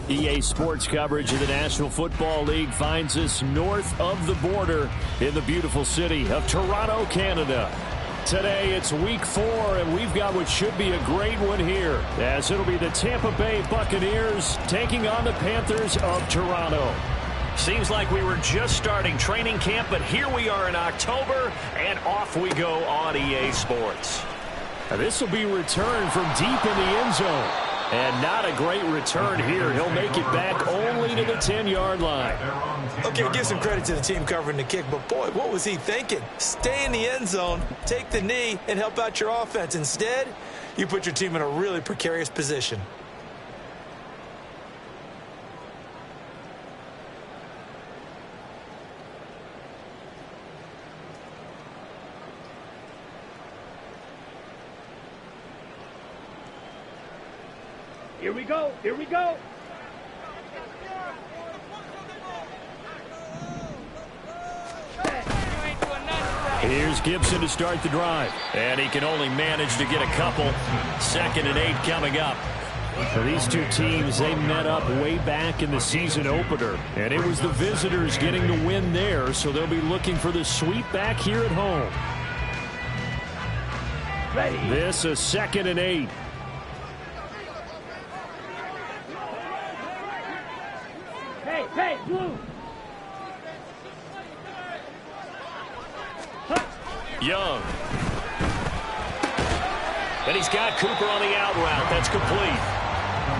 EA Sports coverage of the National Football League finds us north of the border in the beautiful city of Toronto, Canada. Today it's week 4, and we've got what should be a great one here, as it'll be the Tampa Bay Buccaneers taking on the Panthers of Toronto. Seems like we were just starting training camp, but here we are in October, and off we go on EA Sports. This will be returned from deep in the end zone. And not a great return here. He'll make it back only to the 10-yard line. Okay, give some credit to the team covering the kick, but boy, what was he thinking? Stay in the end zone, take the knee, and help out your offense. Instead, you put your team in a really precarious position. Here we go. Here we go. Here's Gibson to start the drive. And he can only manage to get a couple. 2nd and 8 coming up. Now, these two teams, they met up way back in the season opener. And it was the visitors getting the win there, so they'll be looking for the sweep back here at home. Ready. This a 2nd and 8. Hey, blue. Young. And he's got Cooper on the out route. That's complete.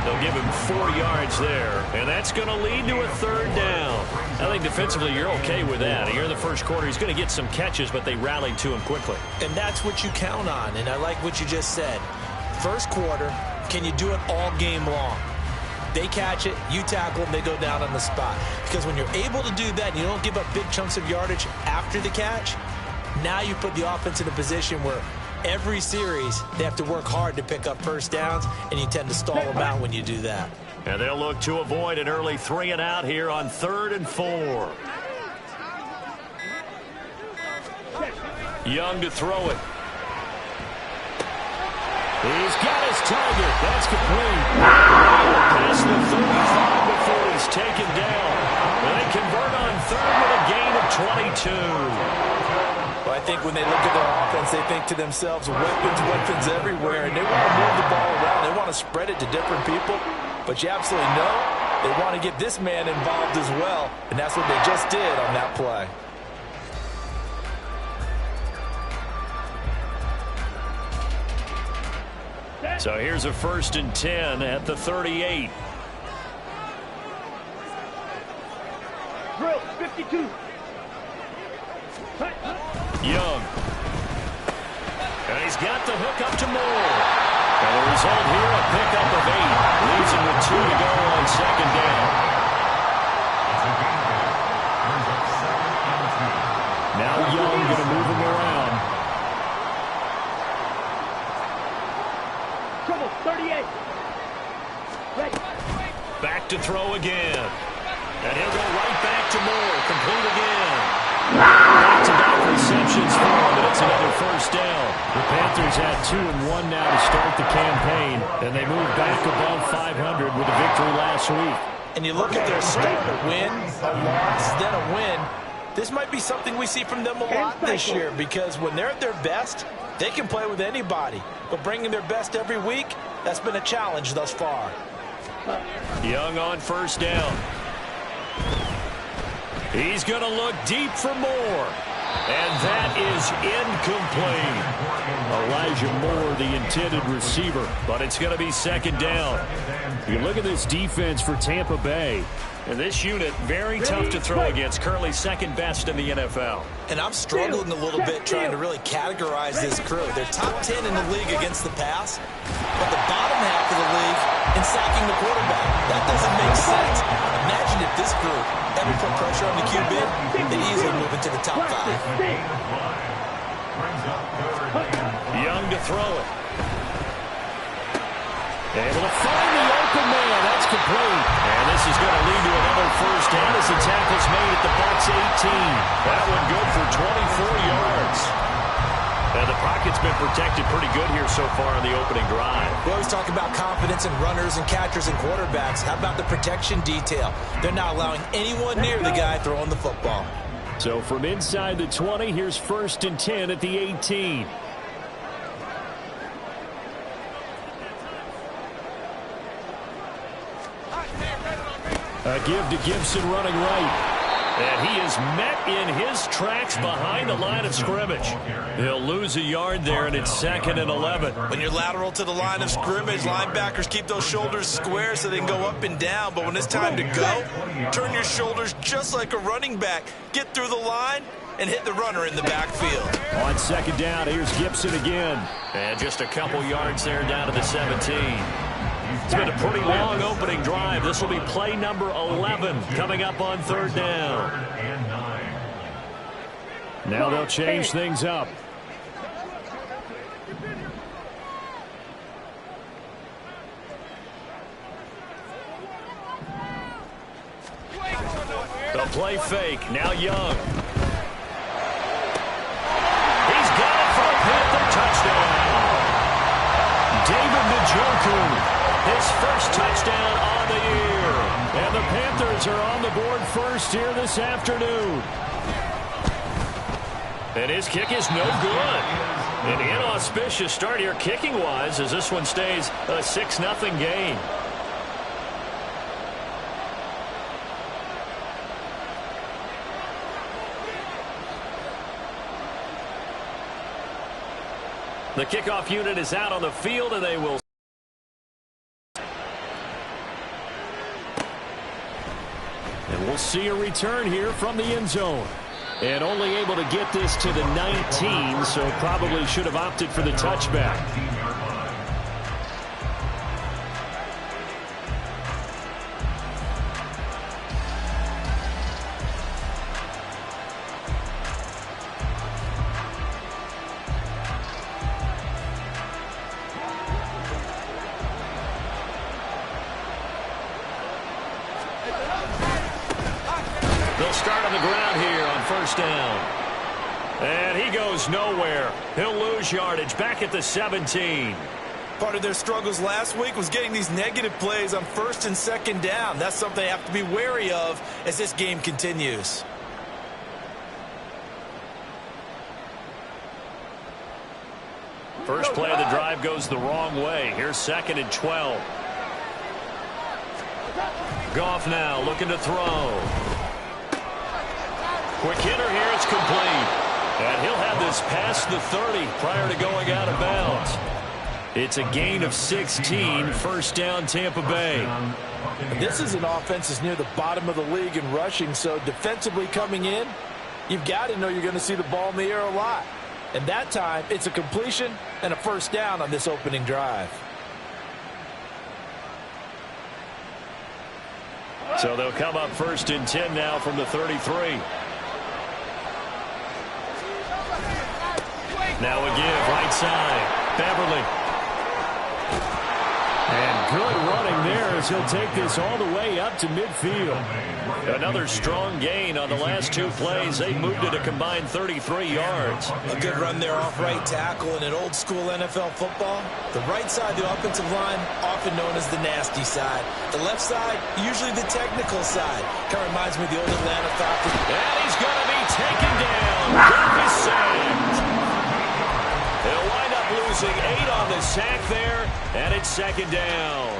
They'll give him 4 yards there. And that's going to lead to a 3rd down. I think defensively you're okay with that. Here in the first quarter, he's going to get some catches, but they rallied to him quickly. And that's what you count on. And I like what you just said. First quarter, can you do it all game long? They catch it, you tackle them, they go down on the spot. Because when you're able to do that and you don't give up big chunks of yardage after the catch, now you put the offense in a position where every series they have to work hard to pick up first downs, and you tend to stall them out when you do that. And they'll look to avoid an early 3 and out here on 3rd and 4. Young to throw it. He's got his target. That's complete. Past the 35 before he's taken down. And they convert on 3rd with a gain of 22. Well, I think when they look at their offense, they think to themselves, weapons everywhere, and they want to move the ball around. They want to spread it to different people. But you absolutely know they want to get this man involved as well, and that's what they just did on that play. So here's a 1st and 10 at the 38. Drill, 52. Young. And he's got the hook up to Moore. And the result here, a pickup of 8. Leaves him with 2 to go on 2nd down. Now Young going to move him around. 38. Ready. Back to throw again. And he'll go right back to Moore. Complete again. Back-to-back receptions for him, and it's another 1st down. The Panthers had 2 and 1 now to start the campaign, and they moved back above 500 with a victory last week. And you look at their start, a win, a loss, then a win. This might be something we see from them a lot this year, because when they're at their best, they can play with anybody. But bringing their best every week, that's been a challenge thus far. Young on 1st down. He's going to look deep for Moore. And that is incomplete. Elijah Moore, the intended receiver. But it's going to be 2nd down. You look at this defense for Tampa Bay. And this unit, very tough to throw against. Currently 2nd best in the NFL. And I'm struggling a little bit trying to really categorize this crew. They're top 10 in the league against the pass, but the bottom half of the league in sacking the quarterback. That doesn't make sense. Imagine if this group ever put pressure on the QB, they'd easily move into the top 5. Young to throw it. Able to find the open man. That's complete. And this is going to lead to another 1st down as the tackle's made at the Bucs 18. That one good for 24 yards. And the pocket's been protected pretty good here so far on the opening drive. We always talk about confidence in runners and catchers and quarterbacks. How about the protection detail? They're not allowing anyone near the guy throwing the football. So from inside the 20, here's 1st and 10 at the 18. A give to Gibson running right. And he is met in his tracks behind the line of scrimmage. He'll lose a yard there, and it's 2nd and 11. When you're lateral to the line of scrimmage, linebackers keep those shoulders square so they can go up and down. But when it's time to go, turn your shoulders just like a running back. Get through the line and hit the runner in the backfield. On 2nd down, here's Gibson again. And just a couple yards there down to the 17. It's been a pretty long opening drive. This will be play number 11 coming up on 3rd down. Now they'll change things up. They'll play fake. Now Young. He's got it for a Panther touchdown. David Njoku. His first touchdown on the year. And the Panthers are on the board first here this afternoon. And his kick is no good. An inauspicious start here kicking-wise as this one stays a 6-0 game. The kickoff unit is out on the field, and they will. And we'll see a return here from the end zone. And only able to get this to the 19, so probably should have opted for the touchback. They'll start on the ground here on 1st down. And he goes nowhere. He'll lose yardage back at the 17. Part of their struggles last week was getting these negative plays on 1st and 2nd down. That's something they have to be wary of as this game continues. First play of the drive goes the wrong way. Here's 2nd and 12. Goff now looking to throw. Quick hitter here, it's complete. And he'll have this past the 30 prior to going out of bounds. It's a gain of 16, 1st down Tampa Bay. This is an offense that's near the bottom of the league in rushing, so defensively coming in, you've got to know you're going to see the ball in the air a lot. And that time, it's a completion and a 1st down on this opening drive. So they'll come up 1st and 10 now from the 33. Now a give, right side. Beverly. And good running there as he'll take this all the way up to midfield. Another strong gain on the last 2 plays. They moved it a combined 33 yards. A good run there off right tackle in an old school NFL football. The right side, the offensive line, often known as the nasty side. The left side, usually the technical side. Kind of reminds me of the old Atlanta Falcons. And he's going to be taken down. Goff is sacked. He'll wind up losing 8 on the sack there, and it's 2nd down.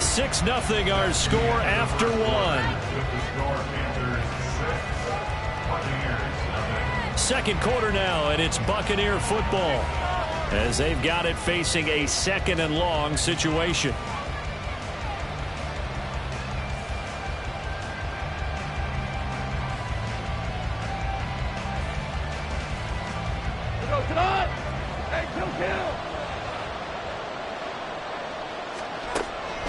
Six nothing our score after 1. Second quarter now, and it's Buccaneer football as they've got it facing a 2nd and long situation.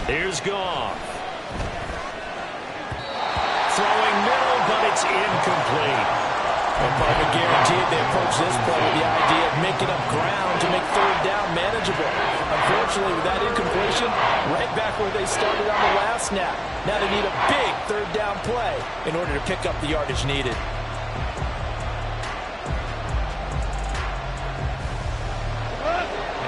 Here's Goff. Throwing middle, but it's incomplete. And Bubba guaranteed they approach this play with the idea of making up ground to make 3rd down manageable. Unfortunately, with that incompletion, right right back where they started on the last snap. Now they need a big third down play in order to pick up the yardage needed.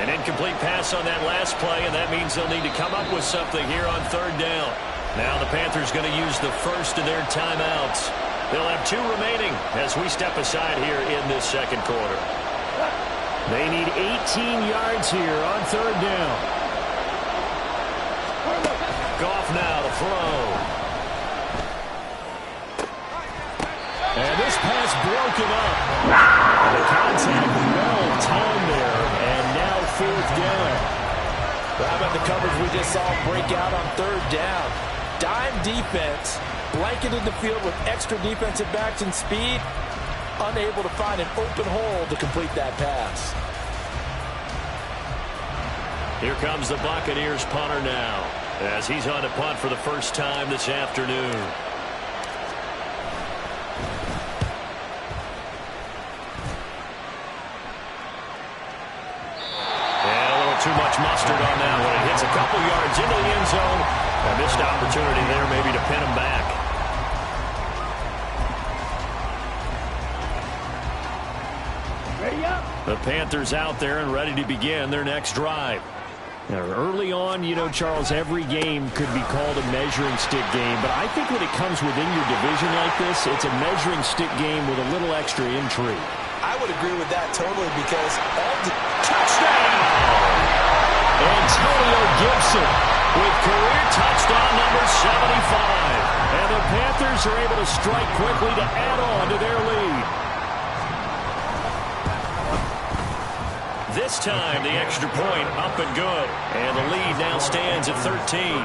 An incomplete pass on that last play, and that means they'll need to come up with something here on third down. Now the Panthers going to use the first of their timeouts. They'll have 2 remaining as we step aside here in this second quarter. They need 18 yards here on third down. Goff now to throw. And this pass broken up. And the contact well timed there. And now fourth down. Well, how about the coverage we just saw break out on third down? Dime defense, blanketed the field with extra defensive backs and speed, unable to find an open hole to complete that pass. Here comes the Buccaneers punter now, as he's on to punt for the first time this afternoon. And a little too much mustard on that one. It hits a couple yards into the end zone. A missed opportunity there maybe to pin him back. Ready up. The Panthers out there and ready to begin their next drive. Now, early on, you know, Charles, every game could be called a measuring stick game. But I think when it comes within your division like this, it's a measuring stick game with a little extra intrigue. I would agree with that totally because all the Touchdown! Antonio Gibson with career touchdown number 75. And the Panthers are able to strike quickly to add on to their lead. This time, the extra point up and good. And the lead now stands at 13.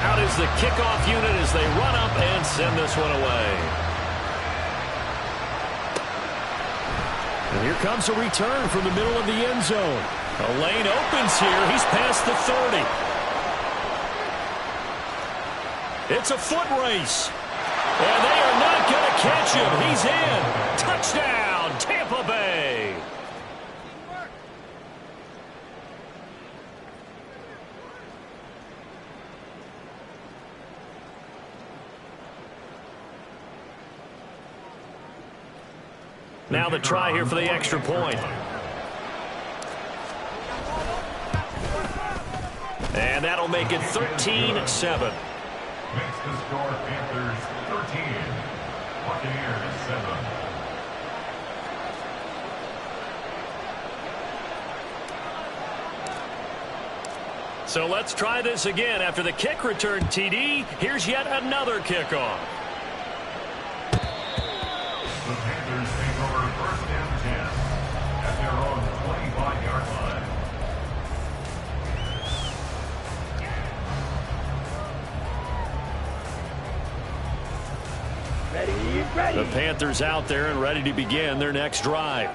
Out is the kickoff unit as they run up and send this one away. And here comes a return from the middle of the end zone. A lane opens here. He's past the 30. It's a foot race. And they are not going to catch him. He's in. Touchdown, Tampa Bay. Now the try here for the extra point. And that'll make it 13-7. Makes the score Panthers 13, Buccaneers 7. So let's try this again. After the kick return TD, here's yet another kickoff. The Panthers take over first and 10 at their own 25-yard line. Ready. The Panthers out there and ready to begin their next drive.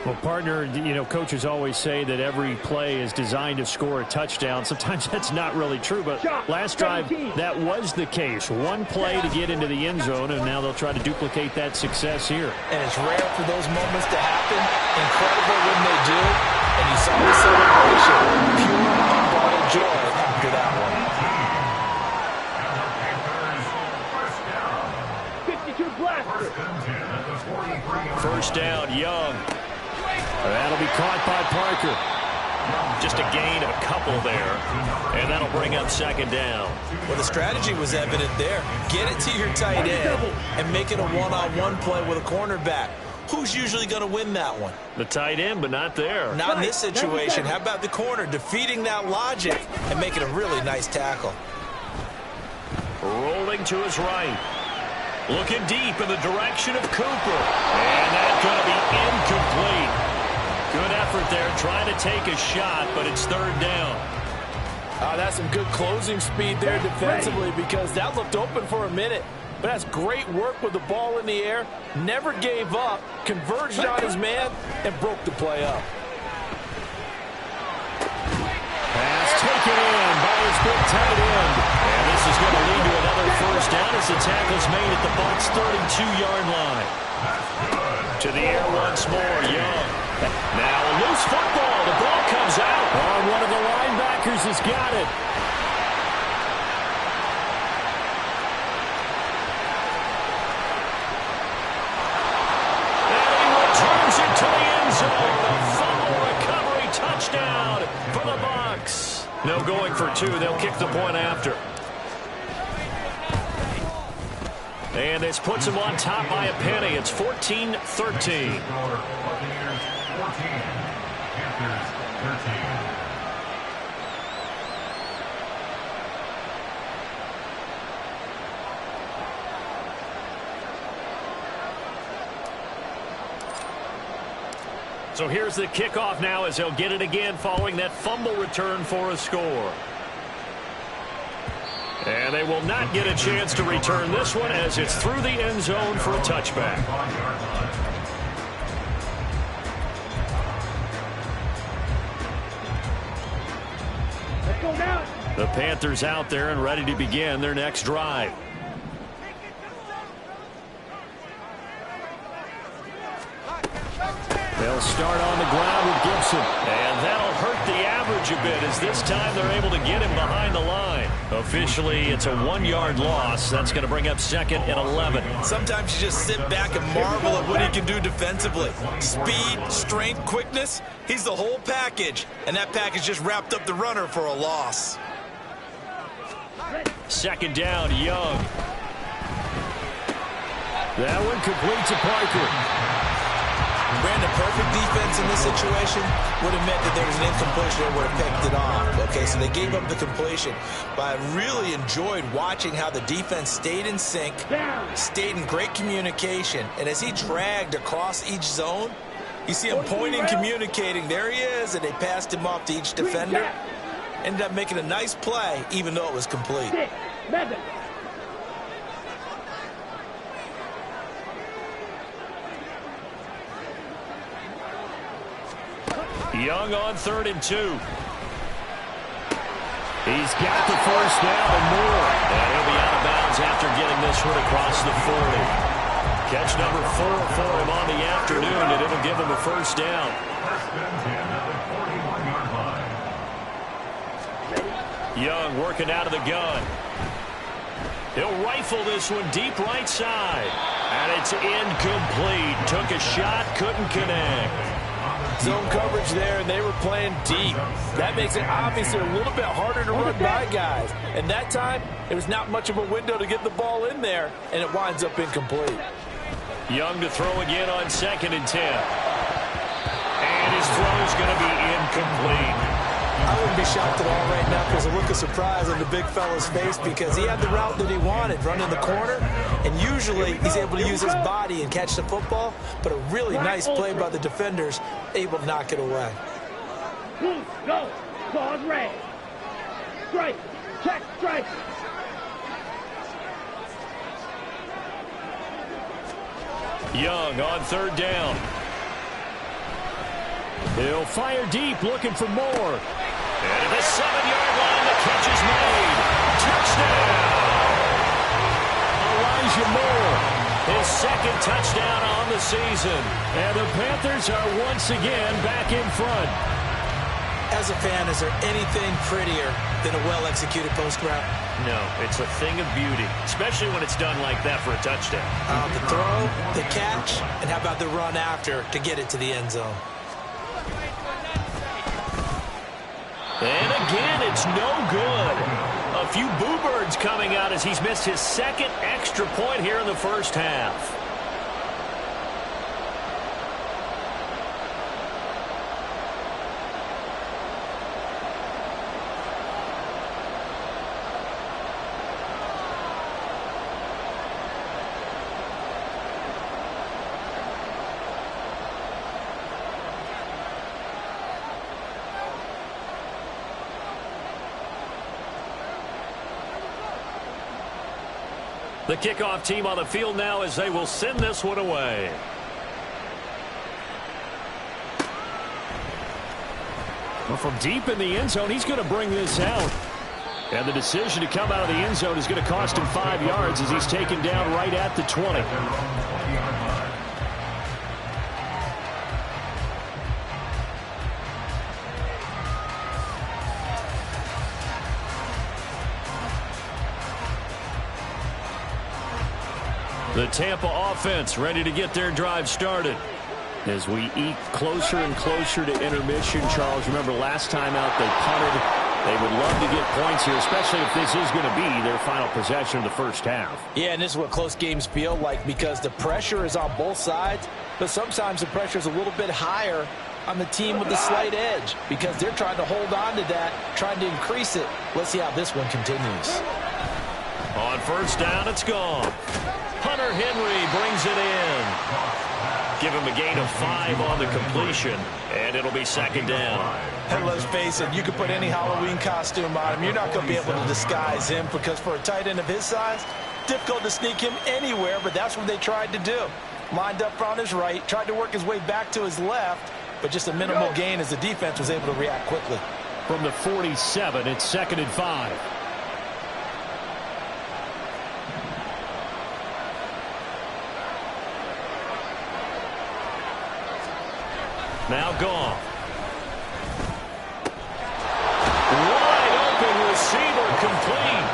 Well, partner, you know, coaches always say that every play is designed to score a touchdown. Sometimes that's not really true, but last drive, that was the case. One play to get into the end zone, and now they'll try to duplicate that success here. And it's rare for those moments to happen. Incredible when they do. And you saw the celebration. Pure, unbridled joy after that one. And the Panthers, first down. 52 blaster. First and 10 at the 43-yard line. First down, Young. That'll be caught by Parker. Just a gain of a couple there. And that'll bring up second down. Well, the strategy was evident there. Get it to your tight end and make it a one-on-one play with a cornerback. Who's usually going to win that one? The tight end, but not there. Not in this situation. How about the corner defeating that logic and making a really nice tackle? Rolling to his right. Looking deep in the direction of Cooper. And that's going to be incomplete. Good effort there, trying to take a shot, but it's third down. That's some good closing speed there defensively because that looked open for a minute. But that's great work with the ball in the air. Never gave up, converged on his man, and broke the play up. Pass taken in by his big tight end. And this is going to lead to another first down as the tackle's made at the Bucs' 32-yard line. To the air once more, Young. Now a loose football. The ball comes out. One of the linebackers has got it. And he returns it to the end zone. A fumble recovery touchdown for the Bucs. No going for two. They'll kick the point after. And this puts them on top by a penny. It's 14-13. Buccaneers 14, Panthers 13. So here's the kickoff now as they'll get it again following that fumble return for a score. And they will not get a chance to return this one as it's through the end zone for a touchback. Let's go now. The Panthers out there and ready to begin their next drive. They'll start on the ground with Gibson. And that'll hurt the average a bit as this time they're able to get him behind the line. Officially, it's a 1-yard loss. That's going to bring up 2nd and 11. Sometimes you just sit back and marvel at what he can do defensively. Speed, strength, quickness. He's the whole package. And that package just wrapped up the runner for a loss. 2nd down, Young. That one complete to Parker. Brandon, perfect defense in this situation would have meant that there was an incompletion that would have picked it off. Okay, so they gave up the completion. But I really enjoyed watching how the defense stayed in sync, stayed in great communication. And as he dragged across each zone, you see him pointing, communicating. There he is, and they passed him off to each defender. Ended up making a nice play, even though it was complete. Madden. Young on 3rd and 2. He's got the first down and more. And he'll be out of bounds after getting this one across the 40. Catch number 4 for him on the afternoon, and it'll give him a first down. Young working out of the gun. He'll rifle this one deep right side. And it's incomplete. Took a shot, couldn't connect. Zone coverage there, and they were playing deep. That makes it obviously a little bit harder to run by guys. And that time, there was not much of a window to get the ball in there, and it winds up incomplete. Young to throw again on 2nd and 10. And his throw is going to be incomplete. I wouldn't be shocked at all right now because a look of surprise on the big fella's face because he had the route that he wanted, running the corner, and usually he's able to use his body and catch the football, but a really nice play by the defenders, able to knock it away. Go. Claws red. Strike. Check. Strike. Young on 3rd down. He'll fire deep, looking for more. And at the 7-yard line, the catch is made. Touchdown! Elijah Moore, his 2nd touchdown on the season. And the Panthers are once again back in front. As a fan, is there anything prettier than a well-executed post route? No, it's a thing of beauty, especially when it's done like that for a touchdown. The throw, the catch, and how about the run after to get it to the end zone? And again, it's no good. A few boo birds coming out as he's missed his 2nd extra point here in the first half. The kickoff team on the field now as they will send this one away. Well, from deep in the end zone, he's going to bring this out. And the decision to come out of the end zone is going to cost him 5 yards as he's taken down right at the 20. The Tampa offense ready to get their drive started. As we eke closer and closer to intermission, Charles, remember last time out they punted. They would love to get points here, especially if this is going to be their final possession of the first half. Yeah, and this is what close games feel like because the pressure is on both sides, but sometimes the pressure is a little bit higher on the team with the slight edge because they're trying to hold on to that, trying to increase it. Let's see how this one continues. On first down, it's gone. Hunter Henry brings it in. Give him a gain of 5 on the completion, and it'll be second down. And let's face it, you can put any Halloween costume on him. You're not going to be able to disguise him because for a tight end of his size, difficult to sneak him anywhere, but that's what they tried to do. Lined up on his right, tried to work his way back to his left, but just a minimal gain as the defense was able to react quickly. From the 47, it's second and 5. Now gone. Wide open receiver complete.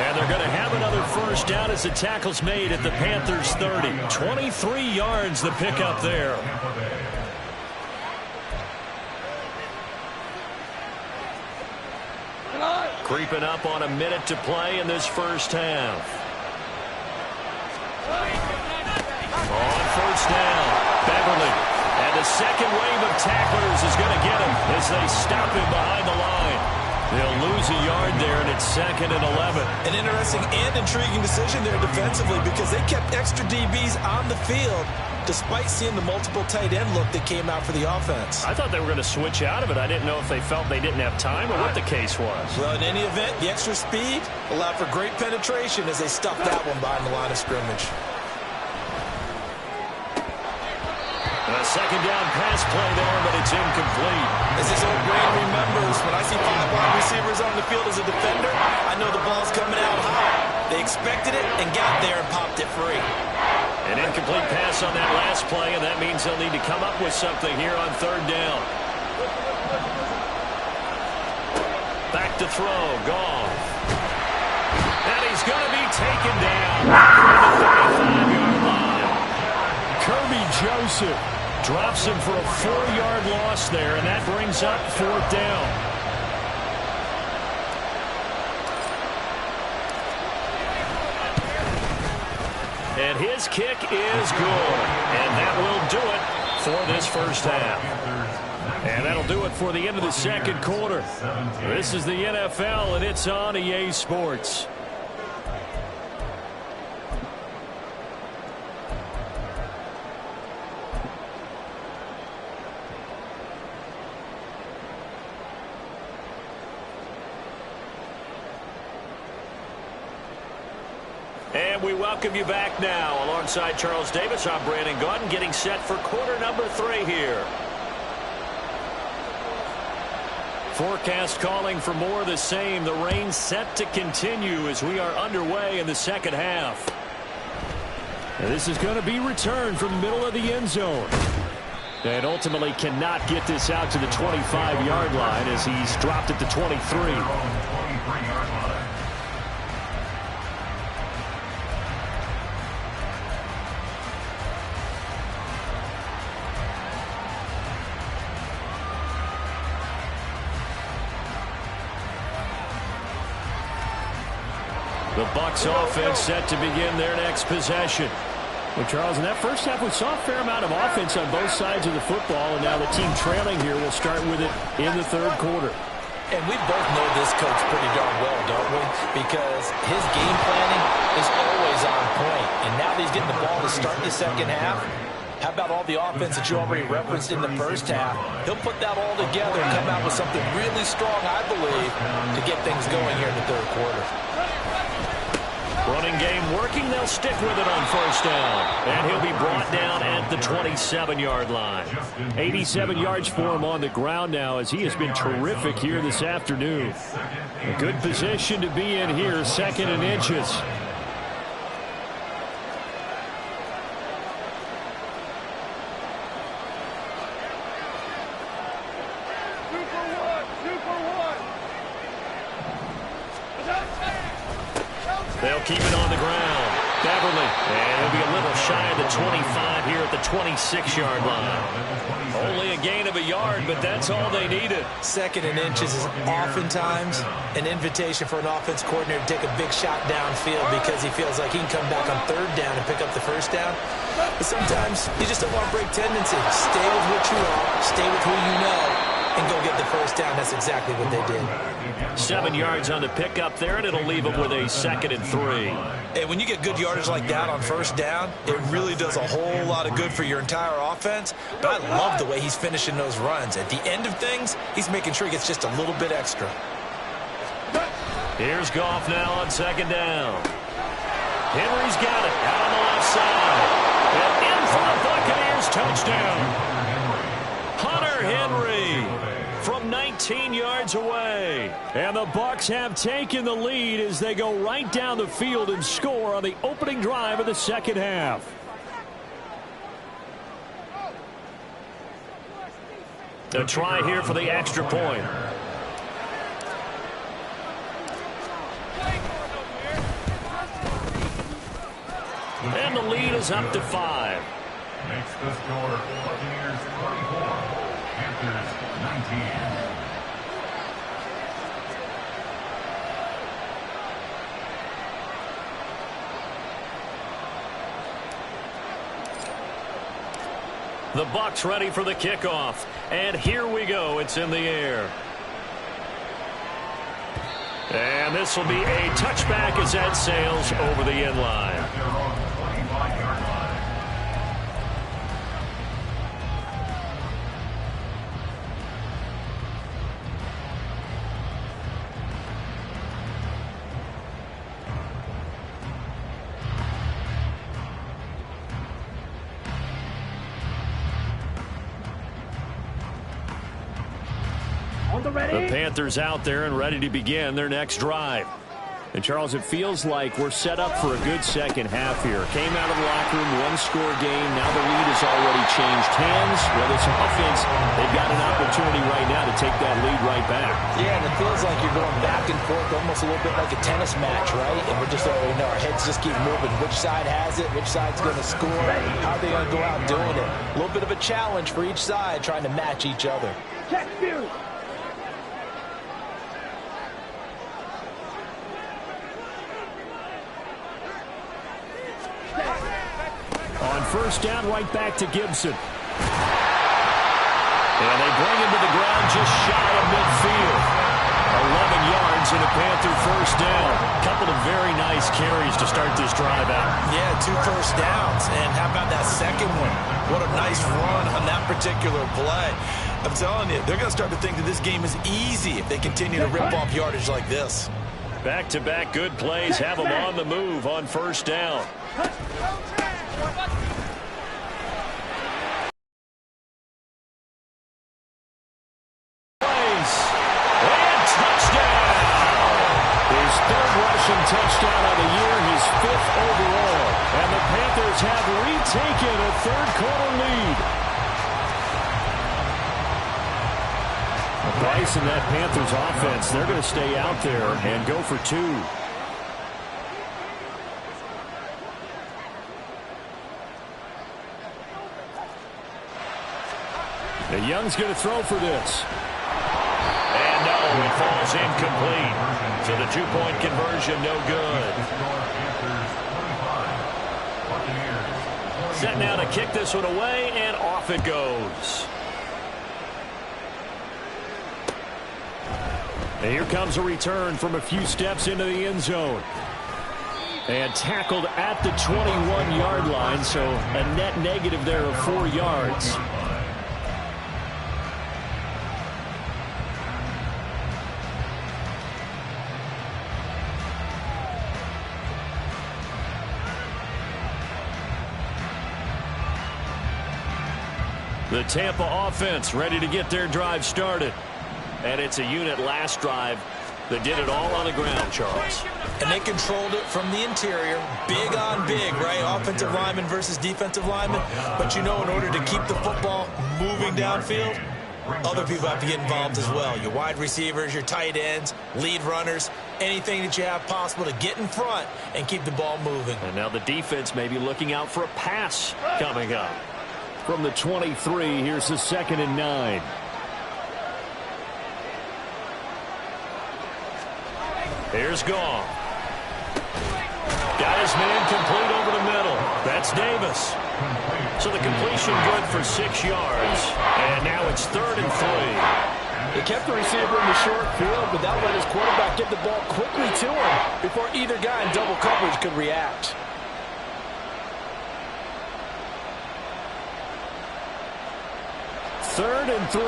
And they're going to have another first down as the tackle's made at the Panthers 30. 23 yards the pickup there. Creeping up on a minute to play in this first half. On first down, Beverly. And the second wave of tacklers is going to get him as they stop him behind the line. They'll lose a yard there, and it's second and 11. An interesting and intriguing decision there defensively because they kept extra DBs on the field despite seeing the multiple tight end look that came out for the offense. I thought they were going to switch out of it. I didn't know if they felt they didn't have time or what the case was. Well, in any event, the extra speed allowed for great penetration as they stuffed that one behind the line of scrimmage. A second down pass play there, but it's incomplete. As this old brain remembers, when I see 5 wide receivers on the field as a defender, I know the ball's coming out high. They expected it and got there and popped it free. An incomplete pass on that last play, and that means they'll need to come up with something here on third down. Back to throw, Goff. And he's going to be taken down from the 35-yard line. Kirby Joseph drops him for a 4-yard loss there, and that brings up fourth down. And his kick is good, and that will do it for this first half. And that'll do it for the end of the second quarter. This is the NFL, and it's on EA Sports. And we welcome you back now. Alongside Charles Davis, I'm Brandon Gaudin, getting set for quarter number 3 here. Forecast calling for more of the same. The rain set to continue as we are underway in the second half. And this is going to be returned from the middle of the end zone. And ultimately cannot get this out to the 25-yard line as he's dropped at the 23. The Bucs offense set to begin their next possession. Well, Charles, in that first half, we saw a fair amount of offense on both sides of the football, and now the team trailing here will start with it in the third quarter. And we both know this coach pretty darn well, don't we? Because his game planning is always on point. And now that he's getting the ball to start the second half, how about all the offense that you already referenced in the first half? He'll put that all together and come out with something really strong, I believe, to get things going here in the third quarter. Running game working. They'll stick with it on first down. And he'll be brought down at the 27-yard line. 87 yards for him on the ground now as he has been terrific here this afternoon. A good position to be in here, 2nd and inches. They'll keep it on the ground. Beverly, and he'll be a little shy of the 25 here at the 26-yard line. Only a gain of a yard, but that's all they needed. 2nd and inches is oftentimes an invitation for an offense coordinator to take a big shot downfield because he feels like he can come back on 3rd down and pick up the 1st down. But sometimes you just don't want to break tendency. Stay with what you are, stay with who you know, and go get the 1st down. That's exactly what they did. 7 yards on the pickup there, and it'll leave them with a 2nd and 3. And when you get good yardage like that on 1st down, it really does a whole lot of good for your entire offense. But I love the way he's finishing those runs. At the end of things, he's making sure he gets just a little bit extra. Here's Goff now on 2nd down. Henry's got it out on the left side. And in for the Buccaneers touchdown. Hunter Henry from 19 yards away. And the Bucs have taken the lead as they go right down the field and score on the opening drive of the 2nd half. A try here for the extra point. And the lead is up to 5. Makes the score Buccaneers 34, Panthers 19. The Bucs ready for the kickoff. And here we go. It's in the air. And this will be a touchback as that sails over the end line. They're on the 25-yard line. The Panthers out there and ready to begin their next drive. And, Charles, it feels like we're set up for a good second half here. Came out of the locker room, one-score game. Now the lead has already changed hands. Well, this offense, they've got an opportunity right now to take that lead right back. Yeah, and it feels like you're going back and forth almost a little bit like a tennis match, right? And we're just already know our heads just keep moving. Which side has it? Which side's going to score? How are they going to go out doing it? A little bit of a challenge for each side trying to match each other. Check Fury. On first down, right back to Gibson. And they bring him to the ground just shy of midfield. 11 yards and a Panther first down. Couple of very nice carries to start this drive out. Yeah, 2 first downs. And how about that second one? What a nice run on that particular play. I'm telling you, they're going to start to think that this game is easy if they continue to rip off yardage like this. Back-to-back good plays have them on the move on first down. Touchdown of the year, his 5th overall. And the Panthers have retaken a third-quarter lead. Bryce and that Panthers offense, they're going to stay out there and go for 2. The Young's going to throw for this. And no, it falls incomplete. So the 2-point conversion, no good. Set now to kick this one away, and off it goes. And here comes a return from a few steps into the end zone. And tackled at the 21-yard line, so a net negative there of 4 yards. The Tampa offense ready to get their drive started. And it's a unit last drive that did it all on the ground, Charles. And they controlled it from the interior. Big on big, right? Offensive lineman versus defensive lineman. But you know, in order to keep the football moving downfield, other people have to get involved as well. Your wide receivers, your tight ends, lead runners, anything that you have possible to get in front and keep the ball moving. And now the defense may be looking out for a pass coming up. From the 23, here's the 2nd and 9. Here's Goff. Got his man complete over the middle. That's Davis. So the completion good for 6 yards. And now it's 3rd and 3. He kept the receiver in the short field, but that let his quarterback get the ball quickly to him before either guy in double coverage could react. Third and 3.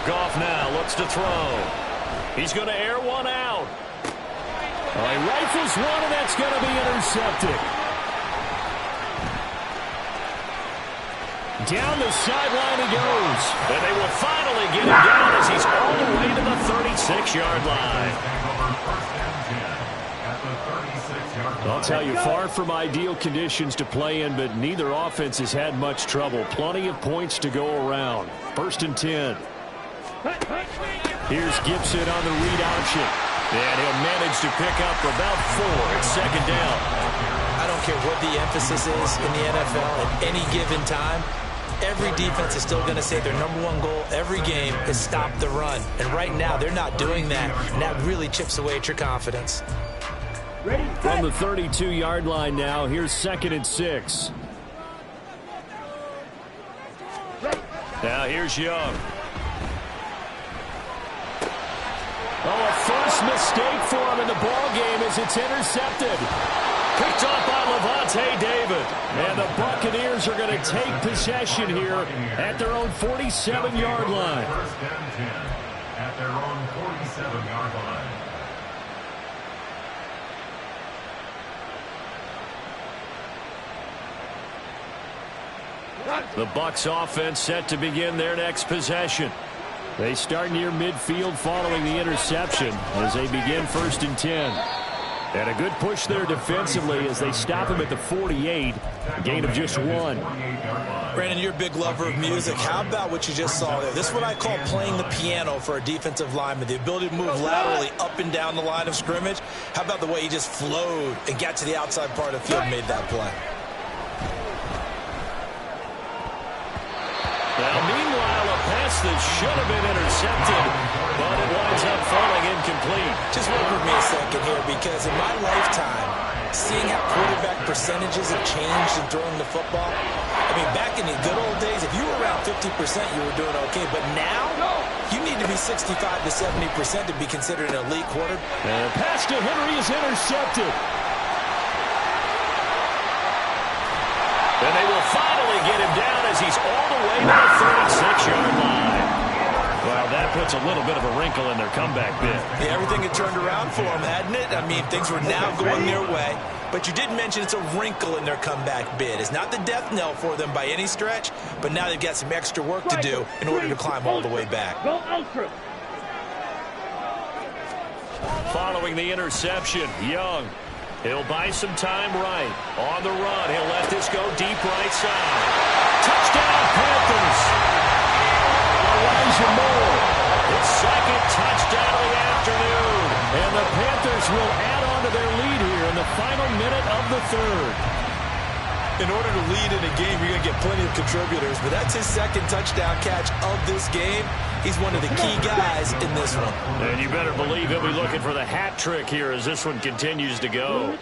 Goff now looks to throw. He's going to air one out. He rifles one, and that's going to be intercepted. Down the sideline he goes. And they will finally get him down as he's all the way to the 36-yard line. I'll tell you, far from ideal conditions to play in, but neither offense has had much trouble. Plenty of points to go around. 1st and 10. Here's Gibson on the read option. And he'll manage to pick up about 4. It's 2nd down. I don't care what the emphasis is in the NFL at any given time. Every defense is still going to say their #1 goal every game is stop the run. And right now, they're not doing that. And that really chips away at your confidence. From the 32-yard line now, here's 2nd and 6. Now here's Young. A first mistake for him in the ball game as it's intercepted. Picked off by Levante David. And the Buccaneers are going to take possession here at their own 47-yard line. 1st and 10 at their own 47-yard line. The Bucs offense set to begin their next possession. They start near midfield following the interception as they begin 1st and 10. And a good push there defensively as they stop him at the 48. A gain of just 1. Brandon, you're a big lover of music. How about what you just saw there? This is what I call playing the piano for a defensive lineman. The ability to move laterally up and down the line of scrimmage. How about the way he just flowed and got to the outside part of the field and made that play? Now, meanwhile, a pass that should have been intercepted, but it winds up falling incomplete. Just work with me a second here, because in my lifetime, seeing how quarterback percentages have changed in throwing the football, I mean, back in the good old days, if you were around 50%, you were doing okay. But now, you need to be 65 to 70% to be considered an elite quarterback. And the pass to Henry is intercepted. And they will finally get him down as he's all the way to the 36-yard line. Well, that puts a little bit of a wrinkle in their comeback bid. Yeah, everything had turned around for them, hadn't it? I mean, things were now going their way. But you did mention it's a wrinkle in their comeback bid. It's not the death knell for them by any stretch, but now they've got some extra work to do in order to climb all the way back. Go ultra. Following the interception, Young. He'll buy some time right. On the run, he'll let this go deep right side. Touchdown, Panthers! Elijah Moore, his 2nd touchdown of the afternoon. And the Panthers will add on to their lead here in the final minute of the 3rd. In order to lead in a game, you're going to get plenty of contributors, but that's his 2nd touchdown catch of this game. He's one of the key guys in this one. And you better believe he'll be looking for the hat trick here as this one continues to go.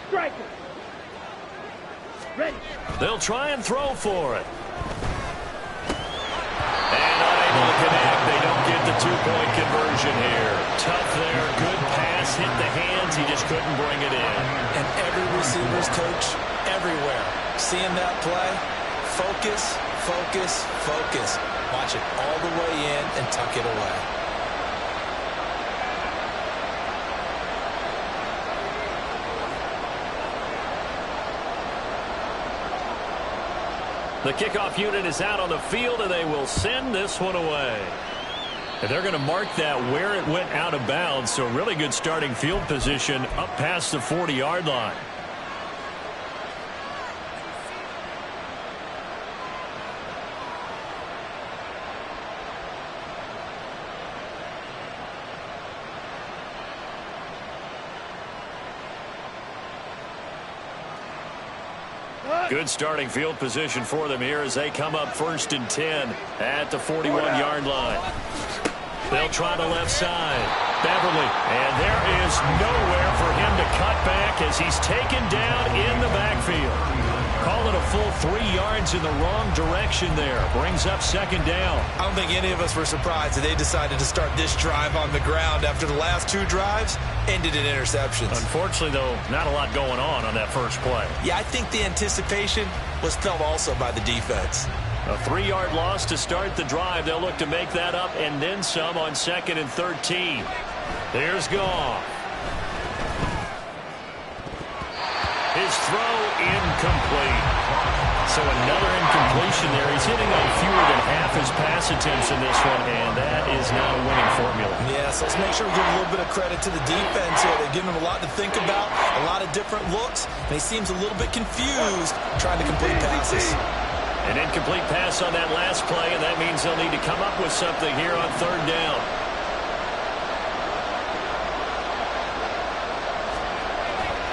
They'll try and throw for it. And unable to connect. They don't get the 2-point conversion here. Tough there. Good pass. Hit the hands. He just couldn't bring it in. And every receiver's coach everywhere, seeing that play, focus, focus, focus. Watch it all the way in and tuck it away. The kickoff unit is out on the field, and they will send this one away. And they're going to mark that where it went out of bounds, so really good starting field position up past the 40-yard line. Good starting field position for them here as they come up 1st and 10 at the 41-yard line. They'll try the left side. Beverly, and there is nowhere for him to cut back as he's taken down in the backfield. Call it a full 3 yards in the wrong direction there. Brings up 2nd down. I don't think any of us were surprised that they decided to start this drive on the ground after the last 2 drives ended in interceptions. Unfortunately, though, not a lot going on that first play. Yeah, I think the anticipation was felt also by the defense. A 3-yard loss to start the drive. They'll look to make that up and then some on 2nd and 13. There's Goff. His throw incomplete. So another incompletion there. He's hitting on fewer than half his pass attempts in this one, and that is not a winning formula. Yeah, so let's make sure we give a little bit of credit to the defense here. They've given him a lot to think about, a lot of different looks, and he seems a little bit confused trying to complete passes. An incomplete pass on that last play, and that means they'll need to come up with something here on 3rd down.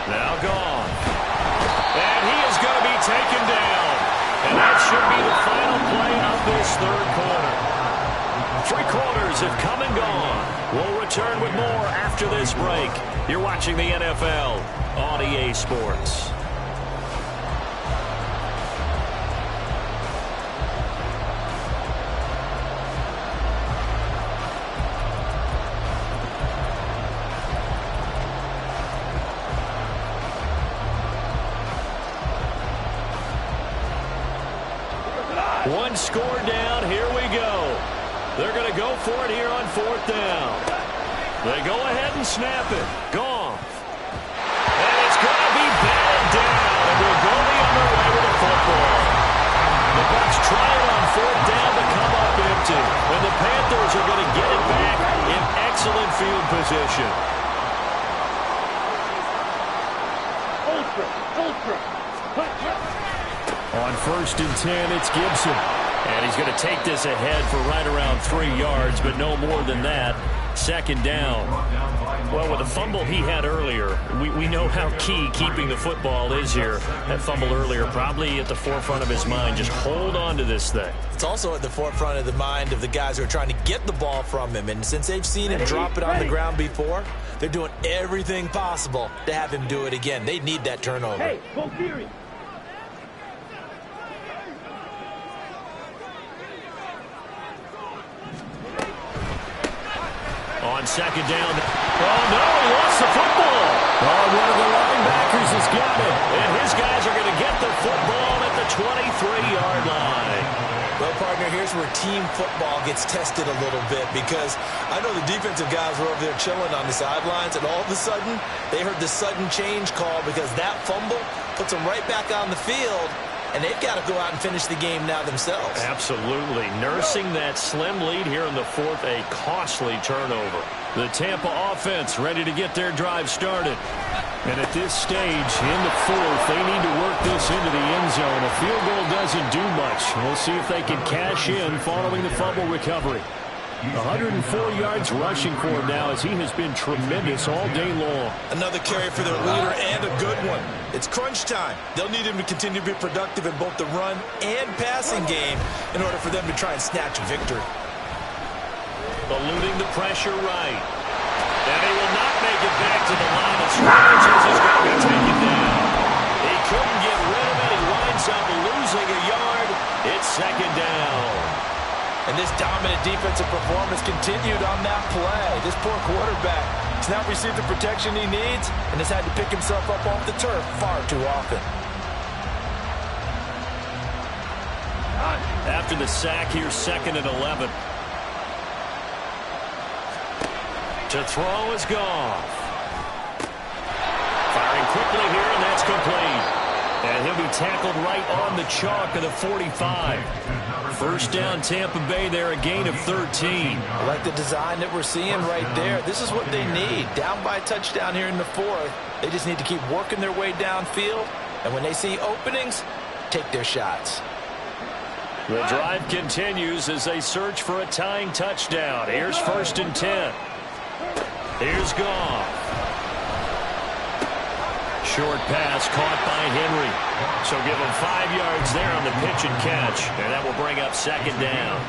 Now gone. And he is going to be taken down. And that should be the final play of this 3rd quarter. 3 quarters have come and gone. We'll return with more after this break. You're watching the NFL on EA Sports. One score down. Here we go. They're going to go for it here on 4th down. They go ahead and snap it. Goff. And it's going to be batted down. And we'll go the other way with the football. The Bucs try it on 4th down to come up empty. And the Panthers are going to get it back in excellent field position. On 1st and 10, it's Gibson. And he's going to take this ahead for right around 3 yards, but no more than that. 2nd down. Well, with the fumble he had earlier, we know how key keeping the football is here. That fumble earlier probably at the forefront of his mind. Just hold on to this thing. It's also at the forefront of the mind of the guys who are trying to get the ball from him. And since they've seen him drop it on the ground before, they're doing everything possible to have him do it again. They need that turnover. Hey, go Fury. On 2nd down. Oh, no, he lost the football. Oh, one of the linebackers has got it. And his guys are going to get the football at the 23-yard line. Well, partner, here's where team football gets tested a little bit because I know the defensive guys were over there chilling on the sidelines, and all of a sudden, they heard the sudden change call because that fumble puts them right back on the field. And they've got to go out and finish the game now themselves. Absolutely. Nursing that slim lead here in the 4th, a costly turnover. The Tampa offense ready to get their drive started. And at this stage, in the 4th, they need to work this into the end zone. A field goal doesn't do much. We'll see if they can cash in following the fumble recovery. 104 yards rushing for him now as he has been tremendous all day long. Another carry for their leader and a good one. It's crunch time. They'll need him to continue to be productive in both the run and passing game in order for them to try and snatch a victory. Eluding the pressure right. And he will not make it back to the line of scrimmage as he's going to be taken down. He couldn't get rid of it. He winds up losing a yard. It's 2nd down. And this dominant defensive performance continued on that play. This poor quarterback has not received the protection he needs and has had to pick himself up off the turf far too often. After the sack, here's 2nd and 11. To throw is Goff. Firing quickly here, and that's complete. And he'll be tackled right on the chalk of the 45. First down, Tampa Bay there, a gain of 13. I like the design that we're seeing right there. This is what they need. Down by a touchdown here in the fourth. They just need to keep working their way downfield. And when they see openings, take their shots. The drive continues as they search for a tying touchdown. Here's 1st and 10. Here's Goff. Short pass caught by Henry. So give him 5 yards there on the pitch and catch. And that will bring up 2nd down.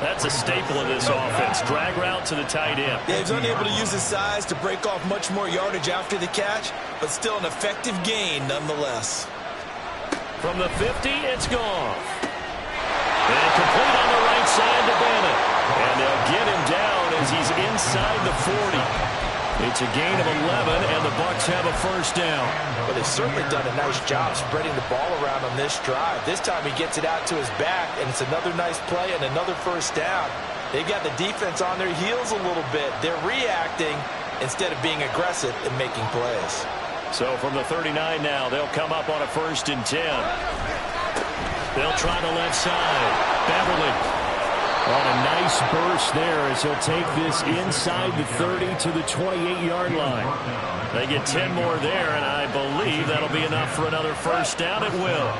That's a staple of this offense. Drag route to the tight end. Yeah, he's unable to use his size to break off much more yardage after the catch, but still an effective gain nonetheless. From the 50, it's Goff. And complete on the right side to Bennett. And they'll get him down as he's inside the 40. It's a gain of 11, and the Bucs have a 1st down. Well, they've certainly done a nice job spreading the ball around on this drive. This time he gets it out to his back, and it's another nice play and another 1st down. They've got the defense on their heels a little bit. They're reacting instead of being aggressive and making plays. So from the 39 now, they'll come up on a 1st and 10. They'll try the left side. Beverly. On a nice burst there as he'll take this inside the 30 to the 28-yard line. They get 10 more there, and I believe that'll be enough for another 1st down. It will.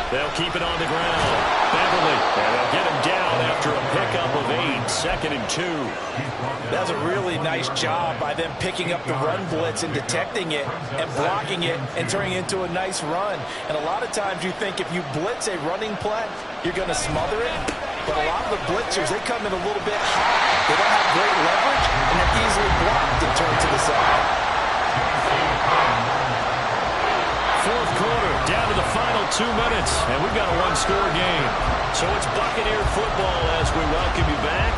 They'll keep it on the ground. Beverly, and they'll get him down after a pickup of 8, 2nd and 2. That's a really nice job by them picking up the run blitz and detecting it and blocking it and turning it into a nice run. And a lot of times you think if you blitz a running play, you're going to smother it. But a lot of the blitzers, they come in a little bit high. They don't have great leverage, and they're easily blocked and turned to the side. 4th quarter, down to the final 2 minutes, and we've got a 1-score game. So it's Buccaneer football as we welcome you back.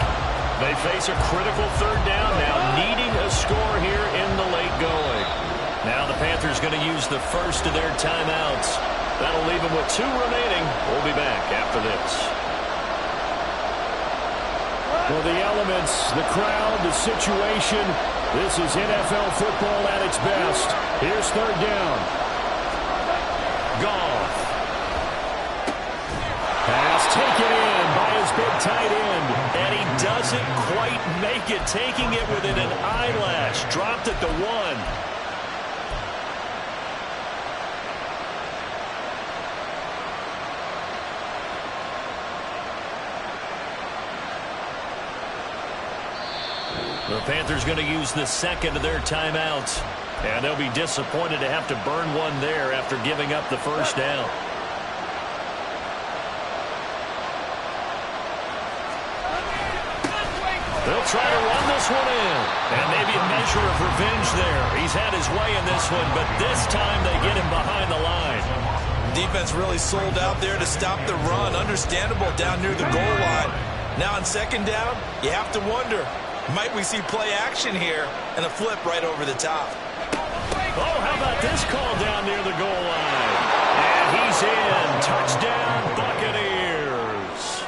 They face a critical 3rd down now, needing a score here in the late going. Now the Panthers going to use the first of their timeouts. That'll leave them with 2 remaining. We'll be back after this. Well, the elements, the crowd, the situation, this is NFL football at its best. Here's 3rd down. Goff. Pass taken in by his big tight end. And he doesn't quite make it, taking it within an eyelash. Dropped at the 1. The Panthers going to use the 2nd of their timeouts. And they'll be disappointed to have to burn one there after giving up the 1st down. They'll try to run this one in. And maybe a measure of revenge there. He's had his way in this one, but this time they get him behind the line. Defense really sold out there to stop the run. Understandable down near the goal line. Now on 2nd down, you have to wonder, might we see play action here and a flip right over the top? Oh, how about this call down near the goal line? And he's in. Touchdown, Buccaneers.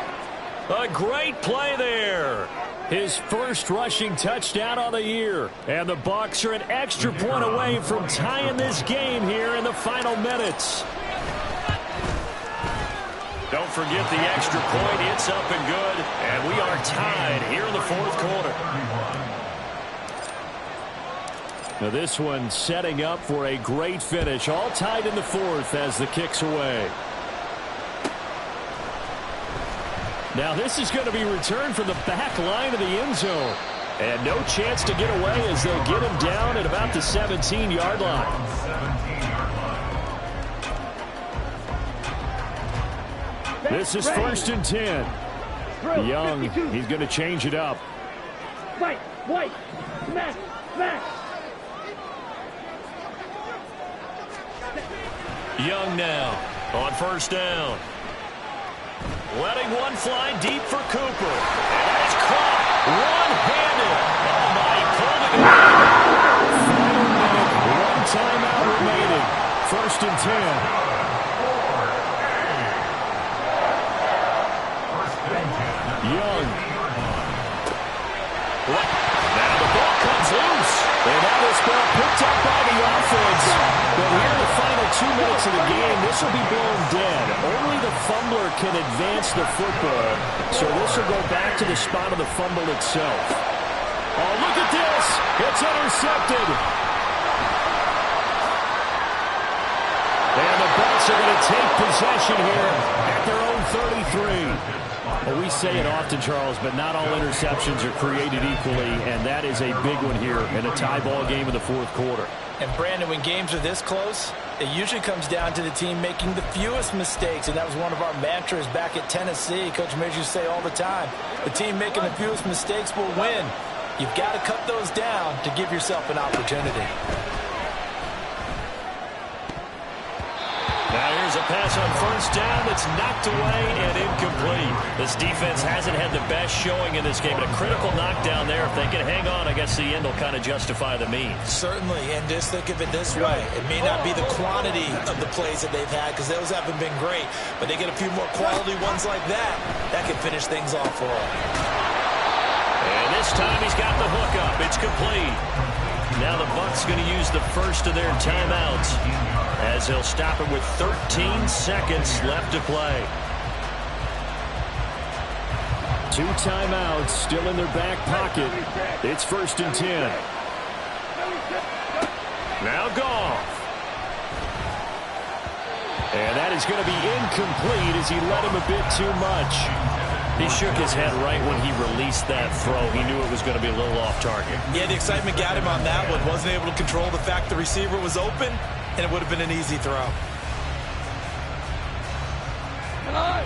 A great play there. His first rushing touchdown on the year. And the Bucs are an extra point away from tying this game here in the final minutes. Don't forget the extra point. It's up and good. And we are tied here in the 4th quarter. Now this one setting up for a great finish. All tied in the 4th as the kick's away. Now this is going to be returned from the back line of the end zone. And no chance to get away as they'll get him down at about the 17-yard line. This is 1st and 10. Young, he's going to change it up. Fight, white, smash, smash. Young now on 1st down. Letting one fly deep for Cooper. And that is caught one-handed. Oh, my, pulled it in. One timeout remaining. 1st and 10. Young. Now the ball comes loose. And now this ball picked up by the offense. But here in the final 2 minutes of the game, this will be blown dead. Only the fumbler can advance the football. So this will go back to the spot of the fumble itself. Oh, look at this. It's intercepted. And the Bucs are going to take possession here at their own 33. Well, we say it often, Charles, but not all interceptions are created equally, and that is a big one here in a tie ball game in the fourth quarter. And, Brandon, when games are this close, it usually comes down to the team making the fewest mistakes, and that was one of our mantras back at Tennessee. Coach Major used to say all the time, the team making the fewest mistakes will win. You've got to cut those down to give yourself an opportunity. Now here's a pass on first down that's knocked away and incomplete. This defense hasn't had the best showing in this game, but a critical knockdown there. If they can hang on, I guess the end will kind of justify the means. Certainly, and just think of it this way. It may not be the quantity of the plays that they've had because those haven't been great, but they get a few more quality ones like that. That can finish things off for them. And this time he's got the hook up. It's complete. Now the Bucs going to use the first of their timeouts as they'll stop it with 13 seconds left to play. 2 timeouts still in their back pocket. It's 1st and 10. Now Goff. And that is going to be incomplete as he led him a bit too much. He shook his head right when he released that throw. He knew it was going to be a little off target. Yeah, the excitement got him on that one. Wasn't able to control the fact the receiver was open, and it would have been an easy throw.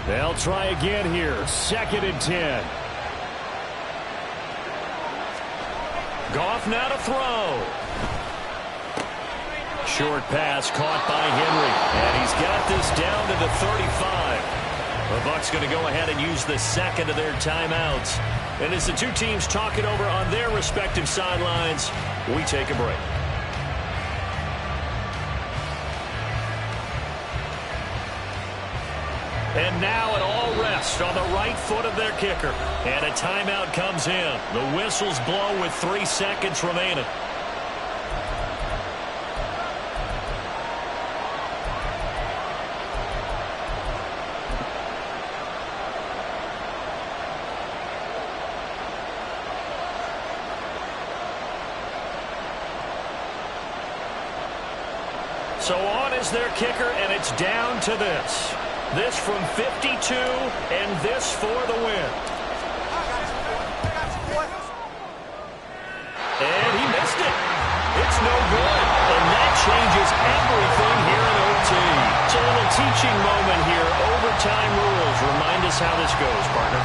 They'll try again here. 2nd and 10. Goff now to throw. Short pass caught by Henry. And he's got this down to the 35. The Bucs going to go ahead and use the second of their timeouts. And as the two teams talk it over on their respective sidelines, we take a break. And now it all rests on the right foot of their kicker. And a timeout comes in. The whistles blow with 3 seconds remaining. So on is their kicker, and it's down to this. This from 52, and this for the win. And he missed it. It's no good. And that changes everything here in OT. It's a little teaching moment here. Overtime rules. Remind us how this goes, partner.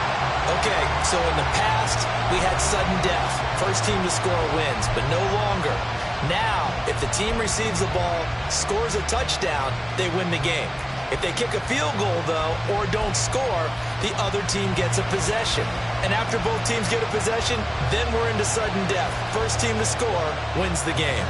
Okay, so in the past, we had sudden death. First team to score wins, but no longer. Now, if the team receives the ball, scores a touchdown, they win the game. If they kick a field goal, though, or don't score, the other team gets a possession. And after both teams get a possession, then we're into sudden death. First team to score wins the game.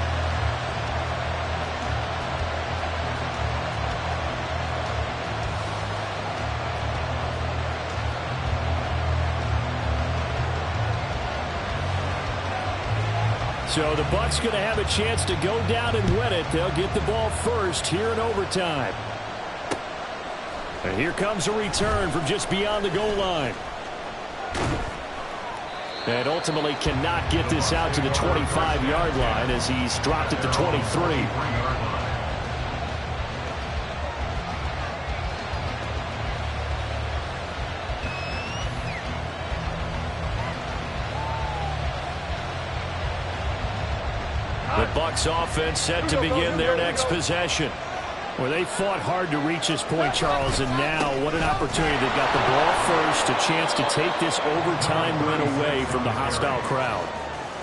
So the Bucs going to have a chance to go down and win it. They'll get the ball first here in overtime. And here comes a return from just beyond the goal line. And ultimately cannot get this out to the 25-yard line as he's dropped at the 23. The Bucs offense set to begin their next possession. Well, they fought hard to reach this point, Charles, and now what an opportunity. They've got the ball first, a chance to take this overtime win away from the hostile crowd.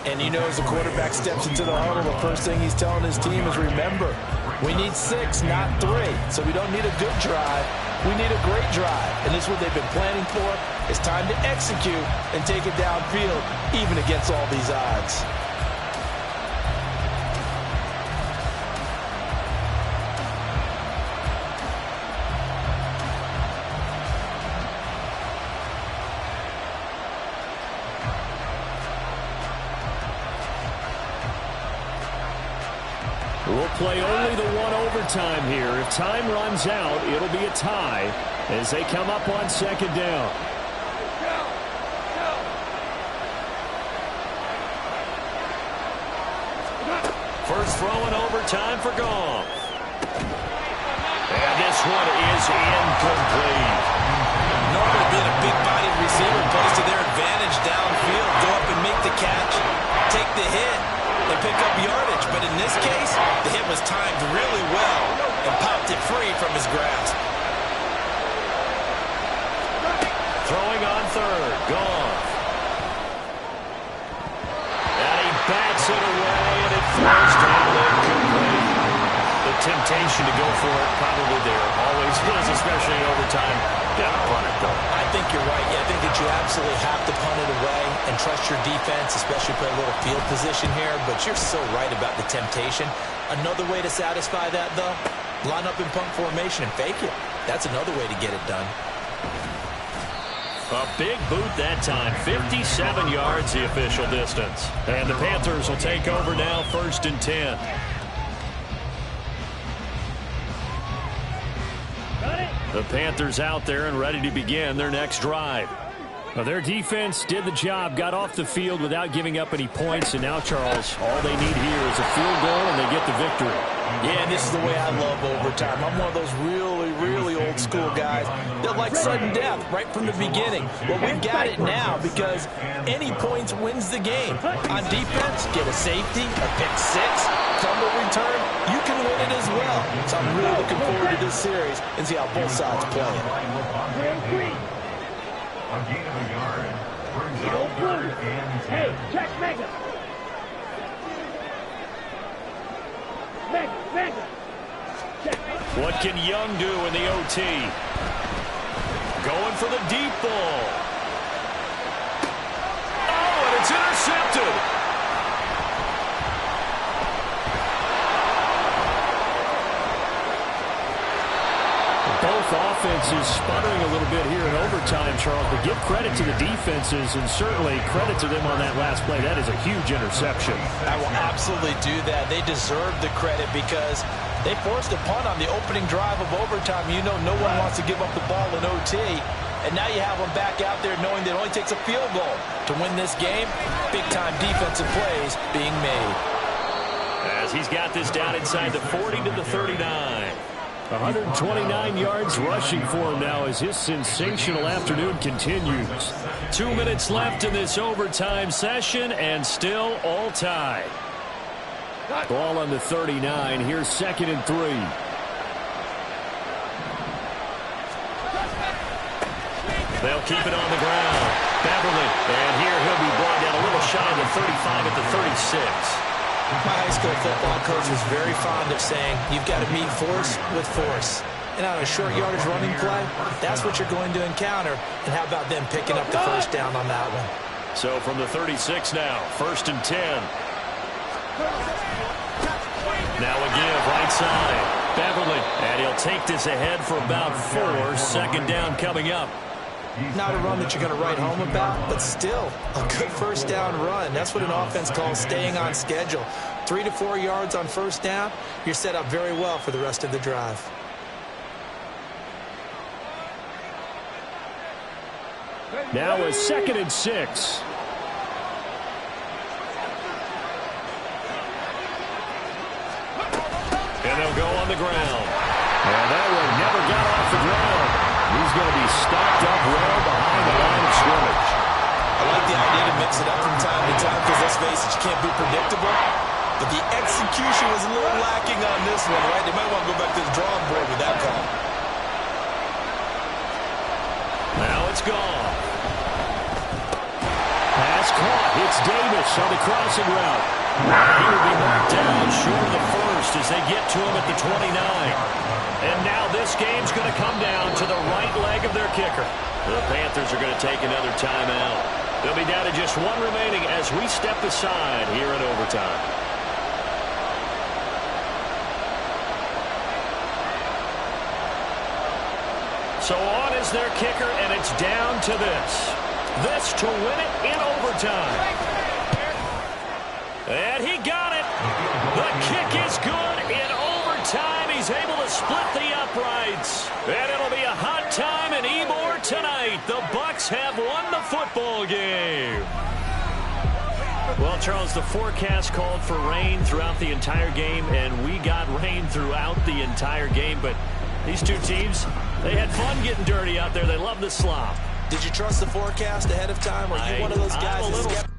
And you know, as the quarterback steps into the huddle, the first thing he's telling his team is, remember, we need 6, not 3. So we don't need a good drive. We need a great drive. And this is what they've been planning for. It's time to execute and take it downfield, even against all these odds. We'll play only the one overtime here. If time runs out, it'll be a tie as they come up on second down. First throw in overtime for Goff. And this one is incomplete. Normally being a big-bodied receiver plays to their advantage downfield. Go up and make the catch, take the hit, and pick up yardage. But in this case, the hit was timed really well and popped it free from his grasp. Throwing on third. Goff. And he bats it away, and it throws down incomplete. The temptation to go for it probably there. Always is, especially in overtime. Gotta punt it, though. I think you're right. Yeah, I think that you absolutely have to punt it away and trust your defense, especially play a little field position here. But you're so right about the temptation. Another way to satisfy that, though, line up in punt formation and fake it. That's another way to get it done. A big boot that time. 57 yards the official distance. And the Panthers will take over now, 1st and 10. The Panthers out there and ready to begin their next drive. Well, their defense did the job, got off the field without giving up any points, and now, Charles, all they need here is a field goal, and they get the victory. Yeah, and this is the way I love overtime. I'm one of those really, really old school guys that like sudden death right from the beginning. Well, we've got it now because any points wins the game. On defense, get a safety, a pick six, fumble return, you can win it as well. So I'm really looking forward to this series and see how both sides play it. A gain of a yard brings up 3rd and 10. Hey, check Mega. Mega. Check. What can Young do in the OT? Going for the deep ball. Oh, and it's intercepted. Both offenses sputtering a little bit here in overtime, Charles, but give credit to the defenses and certainly credit to them on that last play. That is a huge interception. I will absolutely do that. They deserve the credit because they forced a punt on the opening drive of overtime. You know no one wants to give up the ball in OT, and now you have them back out there knowing that it only takes a field goal to win this game. Big-time defensive plays being made. As he's got this down inside the 40 to the 39. 129 yards rushing for him now as his sensational afternoon continues. 2 minutes left in this overtime session and still all tied. Ball on the 39. Here's 2nd and 3. They'll keep it on the ground. Beverly, and here he'll be brought down a little shy of the 35 at the 36. My high school football coach was very fond of saying, you've got to meet force with force. And on a short yardage running play, that's what you're going to encounter. And how about them picking up the first down on that one? So from the 36 now, 1st and 10. Now a give, right side. Beverly, and he'll take this ahead for about 4. 2nd down coming up. Not a run that you're going to write home about, but still a good first down run. That's what an offense calls staying on schedule. 3 to 4 yards on first down, you're set up very well for the rest of the drive. Now a 2nd and 6. And they'll go on the ground. And that one never got off the ground. He's going to be stopped up well behind the line of scrimmage. I like the idea to mix it up from time to time because, let's face it, you can't be predictable. But the execution was a little lacking on this one, right? They might want to go back to the drawing board with that call. Now it's gone. Pass caught. It's Davis on the crossing route. He will be marked down short of the first as they get to him at the 29. And now this game's going to come down to the right leg of their kicker. The Panthers are going to take another timeout. They'll be down to just 1 remaining as we step aside here in overtime. So on is their kicker, and it's down to this. This to win it in overtime. And he got it. The kick is good in overtime. He's able to split the uprights. And it'll be a hot time in Ybor tonight. The Bucs have won the football game. Well, Charles, the forecast called for rain throughout the entire game, and we got rain throughout the entire game. But these two teams, they had fun getting dirty out there. They love the slop. Did you trust the forecast ahead of time? Or are you one of those guys I'm a little that's